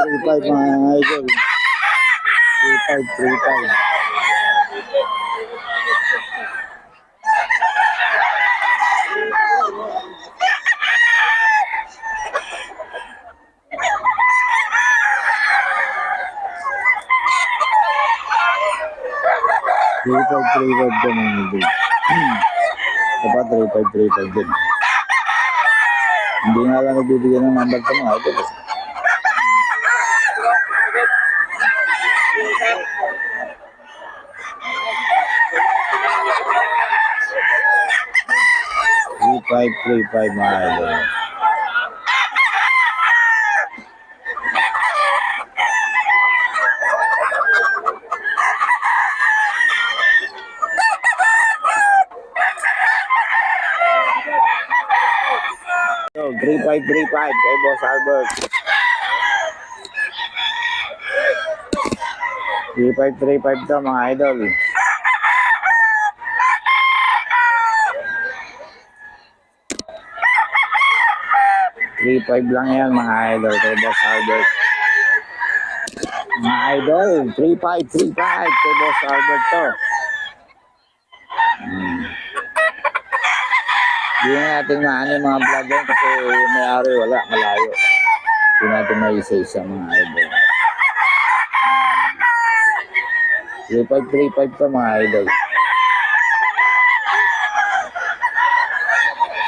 3-5 mga idol. 3-5, 3-5. Three five din mga idol. Dapat 3-5 din. Hindi nga lang nagbibigyan ng number sa mga idol. 3-5 mga idol. So, 3-5 kay Boss Albert. 3-5 to mga idol. 3-5 lang yan mga idol kay Boss Albert. Mga idol, 3-5 kay Boss Albert to. Hindi natin maano yung mga vlog yan kasi may-ari wala, malayo. Hindi natin may isa-isa mga idol. 3-5 to mga idol.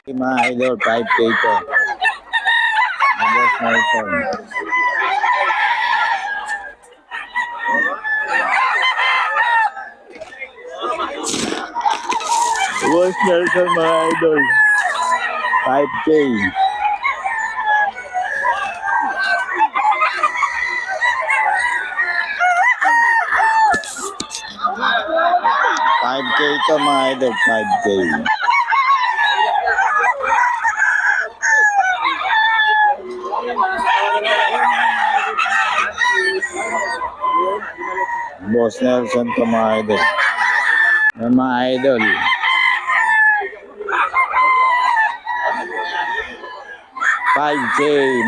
Mga idol, 5K to. Boss Nelson. Boss Nelson mga idol. 5K. Ito mga idol, 5K. Boss Nelson to mga idol. Mga idol. 5K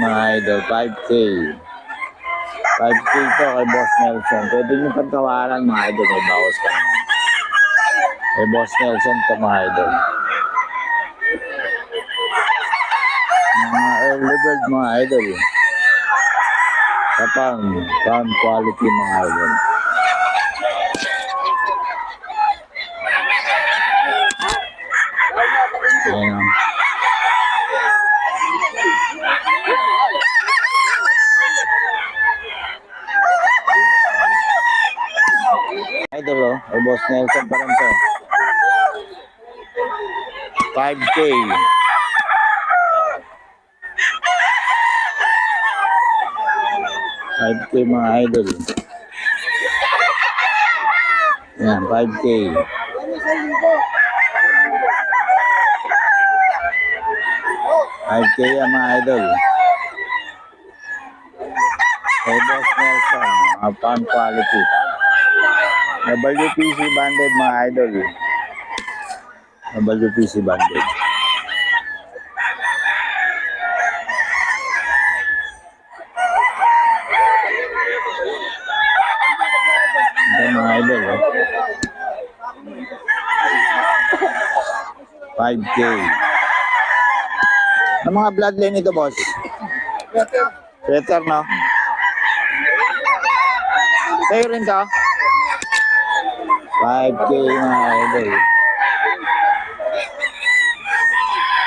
mga idol, 5K. 5K to kay Boss Nelson. Pwede nyo pagkawalan mga idol, may bawas ka naman. Kay Boss Nelson to mga idol. Mga early bird mga idol. Kapang pound quality mga idol. Ayan. Idol oh, kay Boss Nelson pa rin to. 5K. 5K mga idol. Yan, 5K. 5K yan mga idol. Kay Boss Nelson, mga pound quality. WPC banded mga idol. WPC banded. Ito mga idol. 5K. Ang mga bloodline ito, boss? Better, no? Sa'yo rin ka? 5K mga idol.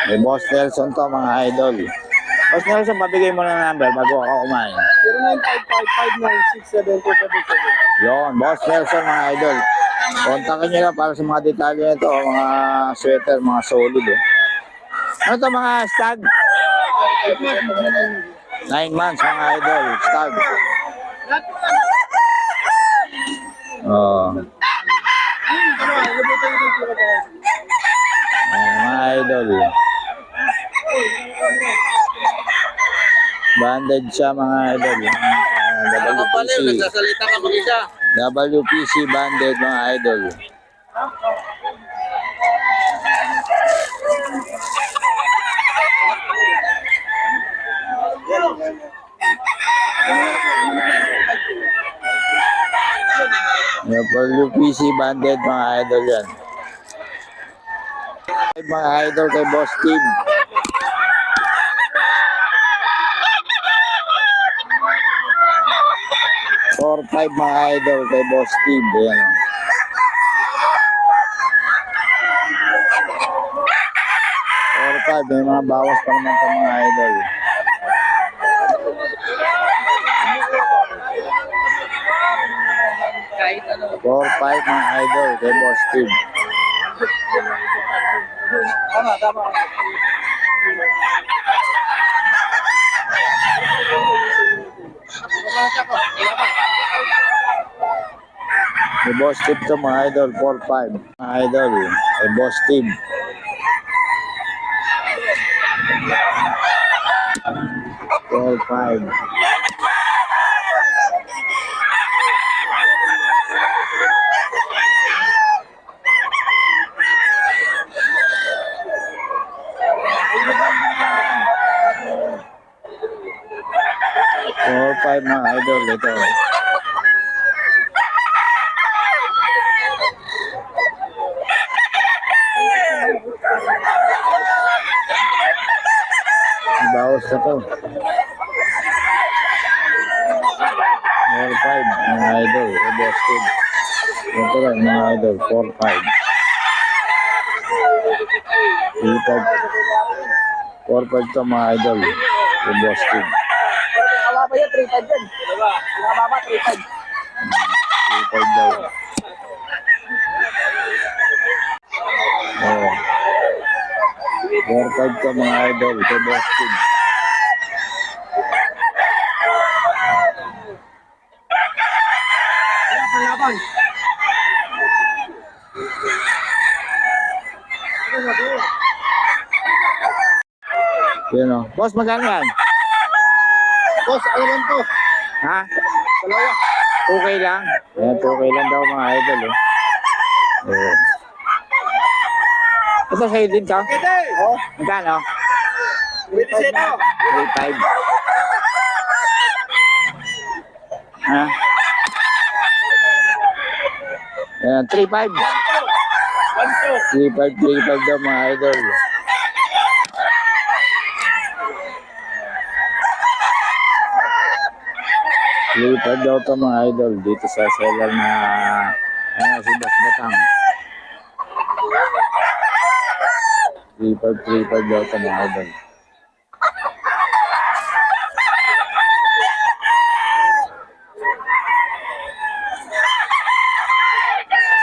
May Boss Nelson to mga idol. Boss Nelson, pabigay mo na number bago ako kumain. 0955-596-7277. Yun, Boss Nelson mga idol. Kontakin nyo lang para sa mga detalye nito, mga sweater, mga solid. Ano to mga stag? 9 months mga idol, stag. Mga idol. Banded siya mga idol. WPC. WPC banded mga idol. WPC banded mga idol yan. Mga idol kay Boss Steve. 4-5 mga idol kay Boss Steve. Ayan. 4-5, may mga bawas pa naman ito mga idol. Four, five mga idol kay Boss Steve. Tama. Kay Boss Steve to mga idol, 4-5 mga idol kay Boss Steve. 4-5. Five mga idol ito. Bawas na to. 4-5 mga idol kay Boss Steve. Ito lang mga idol, 4-5. 4-5 to mga idol kay Boss Steve. Kababa yan, 3-5 yan. Kababa, 3-5. 3-5 daw. Oh. 4-5 to mga idol kay Boss Steve. Laban. Yan o. Boss, magkano yan? Boss, ano lang to? Ha? Dalawa. 2K lang? Ayan, 2K lang daw mga idol eh. Oh. Ito sa'yo din ka? Pwede. Oh, Magkano? pwede siya ito. 3-5. Ha? Ayan, 3-5. 3-5 daw mga idol. Lipad daw ito mga idol dito sa seller na si Boss Batang. 3-5 daw ito mga idol.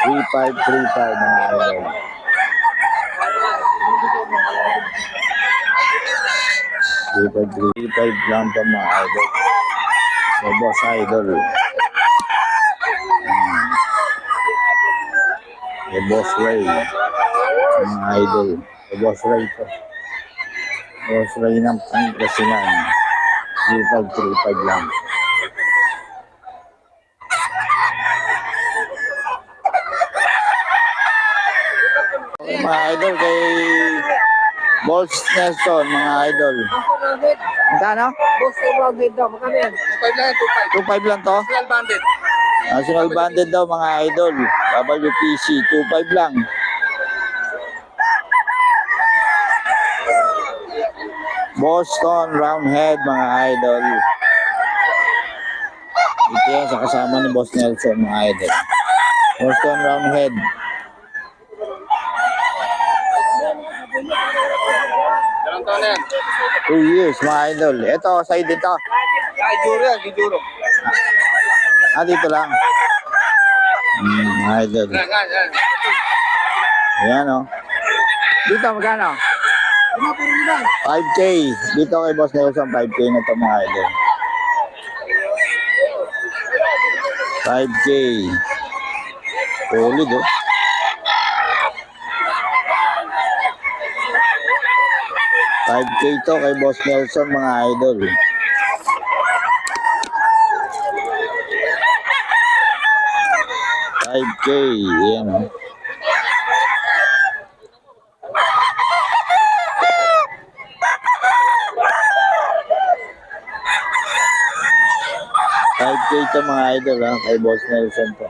Three five mga idol. Three five lang ito mga idol. May Boss Idol. May Boss Ray. Mga idol. May Boss Ray ito. Boss Ray ng Pangasinan. 3-5 lang. Okay, mga idol kay Balls Nelson, mga idol. Magkano? Boss, rounded daw. Magkano yan? 2-5 lang yan, 2-5 lang to? 2-5. Real banded. National banded daw mga idol. WPC, 2-5 lang. Boston Roundhead mga idol. Ito yan sa kasama ni Boss Nelson mga idol. Boston Roundhead. Ilang taon na yan? 2 years mga idol. Ito, sa'yo dito. Ay, Juro yan, Juro. Dito lang. Mga idol. Yan. Ayan o. Dito, magkano? 5K. Dito kay Boss Nelson, 5K na ito mga idol. 5K. Solid oh. 5K to kay Boss Nelson mga idol. $5K. Yan o. $5K to mga idol ha, kay Boss Nelson to.